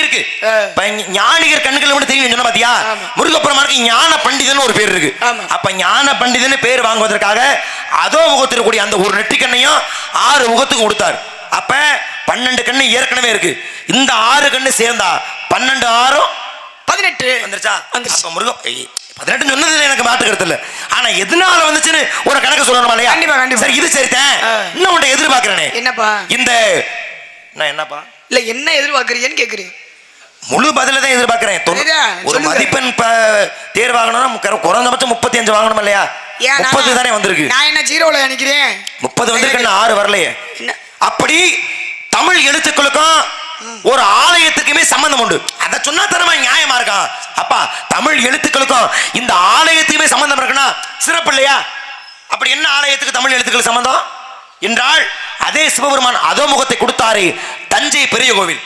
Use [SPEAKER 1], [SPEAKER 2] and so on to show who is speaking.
[SPEAKER 1] இருக்கு. ஞானிகர் கண்ணுகள் மட்டும் தெரியும் சொன்ன பாத்தியா? முருகப்பெருமானுக்கு ஞான பண்டிதன் ஒரு பேர் இருக்கு. அப்ப ஞான பண்டிதன் பேர் வாங்குவதற்காக அதோ முகத்தில் கூடிய அந்த ஒரு நெற்றிக்கண்ணையும் 6 முகத்துக்கு கொடுத்தார். அப்ப 12 கண்ணு ஏற்கனவே இருக்கு. இந்த 6 கண்ணு சேர்ந்தா 12 6 18 வந்துருச்சா? அப்ப முருகன் 18 சொன்னது எனக்கு மாற்று கருத்து இல்ல. ஆனா எதனால வந்துச்சுன்னு ஒரு கணக்கு சொல்லணுமா இல்லையா? கண்டிப்பா. சரி, இது சரிதான். இன்னும் உன்னை எதிர்பார்க்கிறேனே. என்னப்பா? இந்த நான் என்னப்பா
[SPEAKER 2] இல்ல என்ன எதிர்பார்க்கறீங்கன்னு கேக்குறீங்க.
[SPEAKER 1] முழு பதில தான் எதிர்பார்க்கிறேன். ஒரு மதிப்பெண் தேர்வாகணும்னா குறைந்தபட்சம் 35 வாங்கணும் இல்லையா? 30 தானே வந்திருக்கு.
[SPEAKER 2] நான் என்ன ஜீரோல நினைக்கிறேன்.
[SPEAKER 1] 30 வந்திருக்கு, 6 வரலையே. அப்படி தமிழ் எழுத்துக்களுக்கும் ஒரு ஆலயத்துக்குமே சம்பந்தம் உண்டு. அத சொன்னா தரமா நியாயமா இருக்கா? அப்பா, தமிழ் எழுத்துக்களுக்கும் இந்த ஆலயத்துக்குமே சம்பந்தம் இருக்குன்னா சிறப்பு இல்லையா? அப்படி என்ன ஆலயத்துக்கு தமிழ் எழுத்துக்கள் சம்பந்தம் என்றால், அதே சிவபெருமான் அதோ முகத்தை கொடுத்தாரே, தஞ்சை பெரிய கோவில்.